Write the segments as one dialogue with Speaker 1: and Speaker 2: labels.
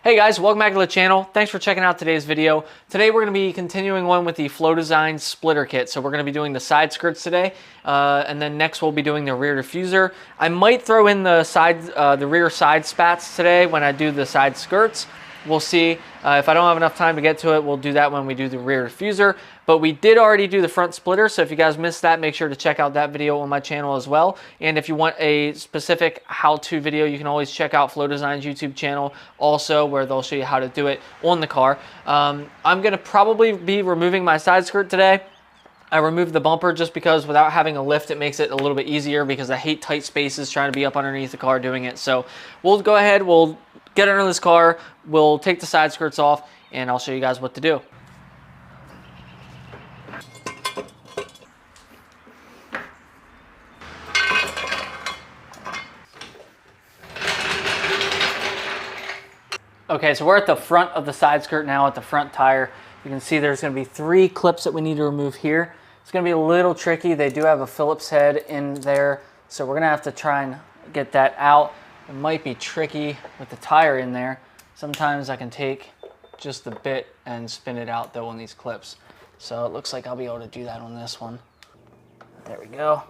Speaker 1: Hey guys, welcome back to the channel. Thanks for checking out today's video. Today we're going to be continuing on with the Flow Design splitter kit. So we're going to be doing the side skirts today, and then next we'll be doing the rear diffuser. I might throw in the rear side spats today when I do the side skirts. We'll see. If I don't have enough time to get to it, we'll do that when we do the rear diffuser. But we did already do the front splitter, so if you guys missed that, make sure to check out that video on my channel as well. And if you want a specific how-to video, you can always check out Flow Design's YouTube channel also, where they'll show you how to do it on the car. I'm going to probably be removing my side skirt today. I removed the bumper just because without having a lift, it makes it a little bit easier because I hate tight spaces trying to be up underneath the car doing it. So we'll go ahead, we'll get under this car, we'll take the side skirts off, and I'll show you guys what to do. Okay, so we're at the front of the side skirt now, at the front tire. You can see there's going to be 3 clips that we need to remove here. It's going to be a little tricky. They do have a Phillips head in there, so we're going to have to try and get that out. It might be tricky with the tire in there. Sometimes I can take just the bit and spin it out though on these clips. So it looks like I'll be able to do that on this one. There we go.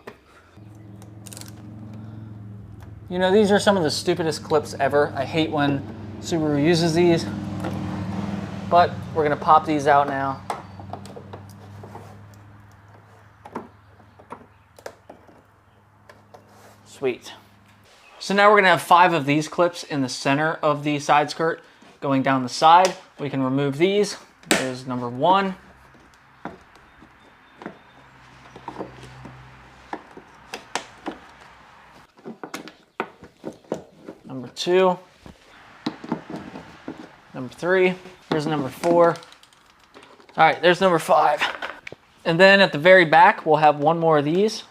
Speaker 1: You know, these are some of the stupidest clips ever. I hate when Subaru uses these, but we're gonna pop these out now. Sweet. So now we're gonna have 5 of these clips in the center of the side skirt going down the side. We can remove these. There's number 1. Number 2. Number 3. Here's number 4. All right, there's number 5. And then at the very back, we'll have 1 more of these.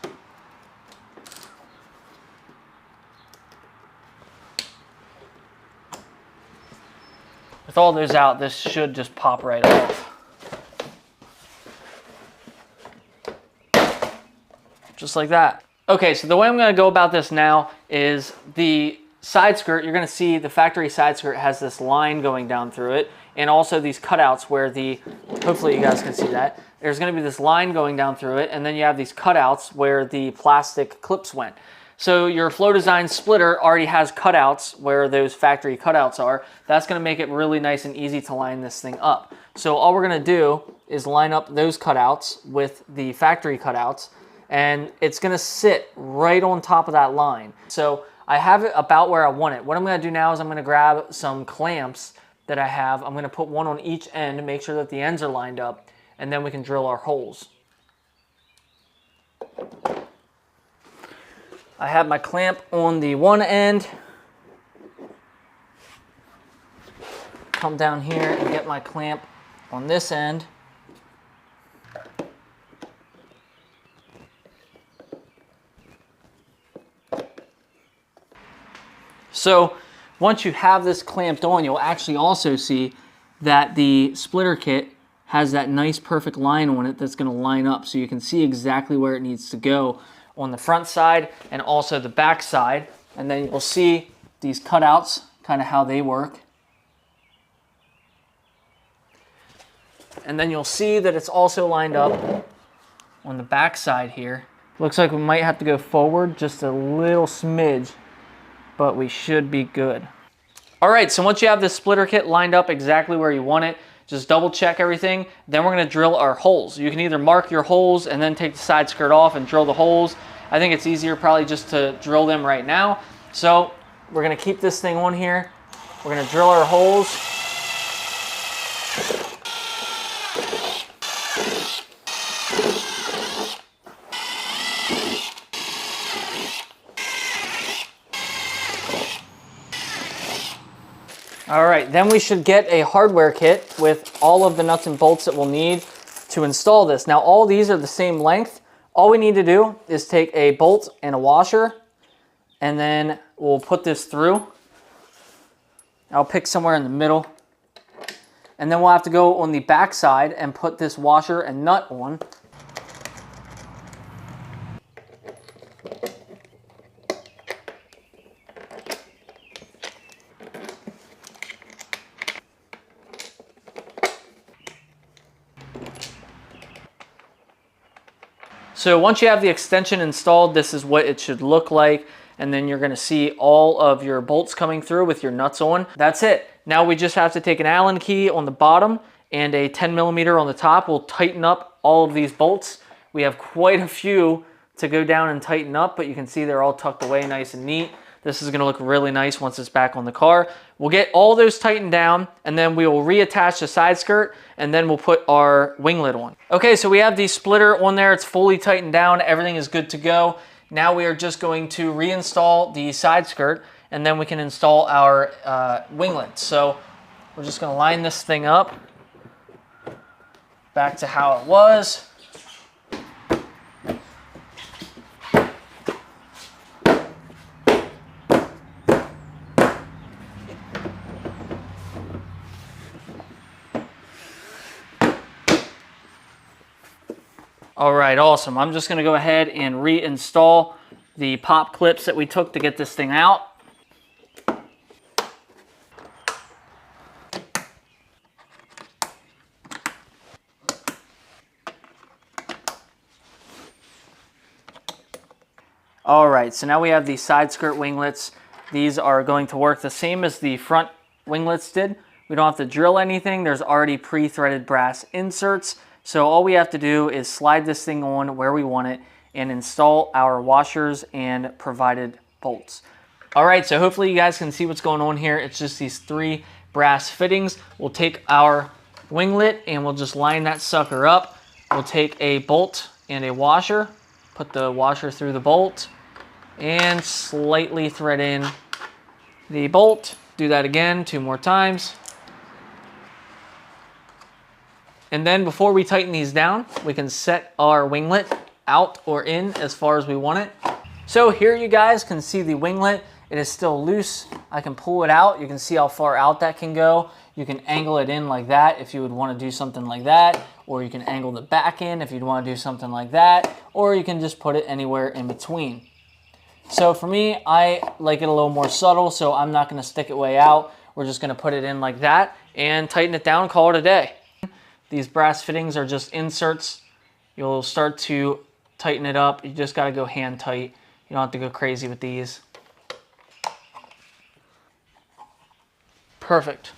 Speaker 1: With all those out, this should just pop right off. Just like that. Okay, so the way I'm gonna go about this now is the side skirt, you're gonna see the factory side skirt has this line going down through it, and also these cutouts where hopefully you guys can see that. There's gonna be this line going down through it, and then you have these cutouts where the plastic clips went. So your Flow Design splitter already has cutouts where those factory cutouts are. That's gonna make it really nice and easy to line this thing up. So all we're gonna do is line up those cutouts with the factory cutouts, and it's gonna sit right on top of that line. So I have it about where I want it. What I'm gonna do now is I'm gonna grab some clamps that I have. I'm gonna put one on each end to make sure that the ends are lined up, and then we can drill our holes. I have my clamp on the one end. Come down here and get my clamp on this end. So once you have this clamped on, you'll actually also see that the splitter kit has that nice perfect line on it that's going to line up, so you can see exactly where it needs to go on the front side and also the back side. And then you'll see these cutouts, kind of how they work. And then you'll see that it's also lined up on the back side here. Looks like we might have to go forward just a little smidge, but we should be good. All right, so once you have this splitter kit lined up exactly where you want it, just double check everything. Then we're gonna drill our holes. You can either mark your holes and then take the side skirt off and drill the holes. I think it's easier probably just to drill them right now. So we're gonna keep this thing on here. We're gonna drill our holes. All right, then we should get a hardware kit with all of the nuts and bolts that we'll need to install this. Now, all these are the same length. All we need to do is take a bolt and a washer, and then we'll put this through. I'll pick somewhere in the middle. And then we'll have to go on the back side and put this washer and nut on. So once you have the extension installed, this is what it should look like. And then you're gonna see all of your bolts coming through with your nuts on. That's it. Now we just have to take an Allen key on the bottom and a 10mm on the top. We'll tighten up all of these bolts. We have quite a few to go down and tighten up, but you can see they're all tucked away nice and neat. This is gonna look really nice once it's back on the car. We'll get all those tightened down, and then we will reattach the side skirt, and then we'll put our winglet on. Okay, so we have the splitter on there. It's fully tightened down. Everything is good to go. Now we are just going to reinstall the side skirt, and then we can install our winglet. So we're just gonna line this thing up back to how it was. All right, awesome. I'm just gonna go ahead and reinstall the pop clips that we took to get this thing out. All right, so now we have the side skirt winglets. These are going to work the same as the front winglets did. We don't have to drill anything. There's already pre-threaded brass inserts. So all we have to do is slide this thing on where we want it and install our washers and provided bolts. All right, so hopefully you guys can see what's going on here. It's just these 3 brass fittings. We'll take our winglet and we'll just line that sucker up. We'll take a bolt and a washer, put the washer through the bolt, and slightly thread in the bolt. Do that again 2 more times. And then before we tighten these down, we can set our winglet out or in as far as we want it. So here you guys can see the winglet. It is still loose. I can pull it out. You can see how far out that can go. You can angle it in like that if you would want to do something like that, or you can angle the back in if you'd want to do something like that, or you can just put it anywhere in between. So for me, I like it a little more subtle, so I'm not going to stick it way out. We're just going to put it in like that and tighten it down, call it a day. These brass fittings are just inserts. You'll start to tighten it up. You just got to go hand tight. You don't have to go crazy with these. Perfect.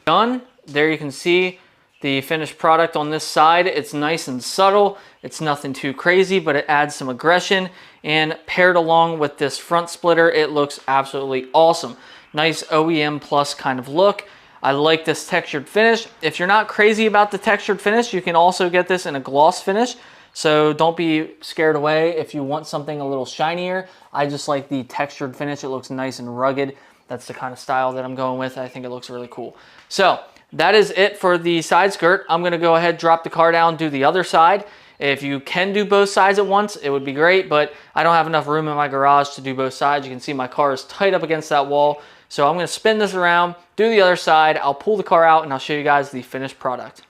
Speaker 1: Done. There you can see the finished product on this side. It's nice and subtle. It's nothing too crazy, but it adds some aggression. And paired along with this front splitter, it looks absolutely awesome. Nice OEM plus kind of look. I like this textured finish. If you're not crazy about the textured finish, you can also get this in a gloss finish. So don't be scared away if you want something a little shinier. I just like the textured finish. It looks nice and rugged. That's the kind of style that I'm going with. I think it looks really cool. So that is it for the side skirt. I'm gonna go ahead, drop the car down, do the other side. If you can do both sides at once, it would be great, but I don't have enough room in my garage to do both sides. You can see my car is tight up against that wall. So I'm gonna spin this around, do the other side, I'll pull the car out, and I'll show you guys the finished product.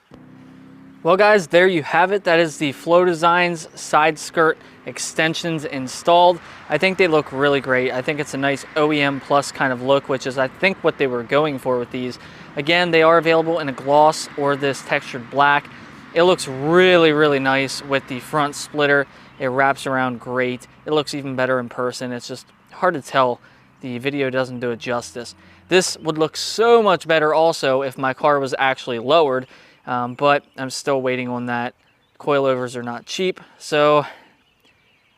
Speaker 1: Well guys, there you have it. That is the Flow Designs side skirt extensions installed. I think they look really great. I think it's a nice OEM plus kind of look, which is I think what they were going for with these. Again, they are available in a gloss or this textured black. It looks really, really nice with the front splitter. It wraps around great. It looks even better in person. It's just hard to tell. The video doesn't do it justice. This would look so much better also if my car was actually lowered, but I'm still waiting on that. Coilovers are not cheap, so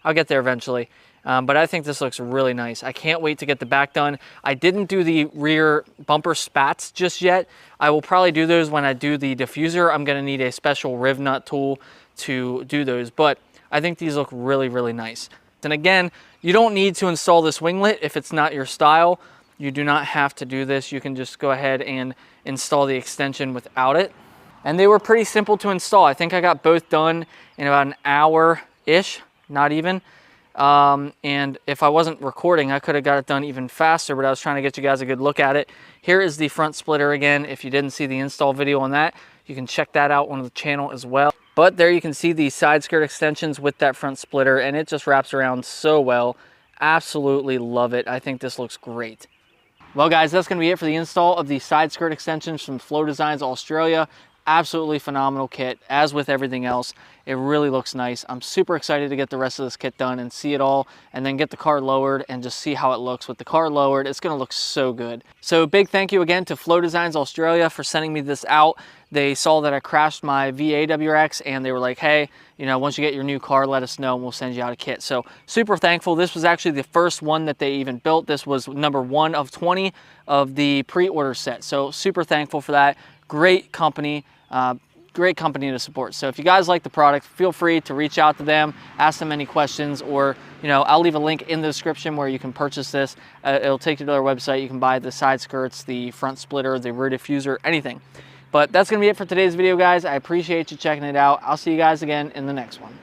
Speaker 1: I'll get there eventually. But I think this looks really nice. I can't wait to get the back done. I didn't do the rear bumper spats just yet. I will probably do those when I do the diffuser. I'm gonna need a special riv nut tool to do those, but I think these look really, really nice. And again, you don't need to install this winglet if it's not your style. You do not have to do this. You can just go ahead and install the extension without it. And they were pretty simple to install. I think I got both done in about an hour-ish, not even. And if I wasn't recording, I could have got it done even faster, but I was trying to get you guys a good look at it. Here is the front splitter again. If you didn't see the install video on that, you can check that out on the channel as well. But there you can see the side skirt extensions with that front splitter, and it just wraps around so well. Absolutely love it. I think this looks great. Well guys, that's going to be it for the install of the side skirt extensions from Flow Designs Australia. Absolutely phenomenal kit, as with everything else. It really looks nice. I'm super excited to get the rest of this kit done and see it all, and then get the car lowered and just see how it looks with the car lowered. It's gonna look so good. So big thank you again to Flow Designs Australia for sending me this out. They saw that I crashed my VA WRX and they were like, hey, you know, once you get your new car, let us know and we'll send you out a kit. So super thankful. This was actually the first one that they even built. This was number 1 of 20 of the pre-order set. So super thankful for that. Great company. Great company to support. So if you guys like the product, feel free to reach out to them, ask them any questions, or, you know, I'll leave a link in the description where you can purchase this. It'll take you to their website. You can buy the side skirts, the front splitter, the rear diffuser, anything. But that's going to be it for today's video, guys. I appreciate you checking it out. I'll see you guys again in the next one.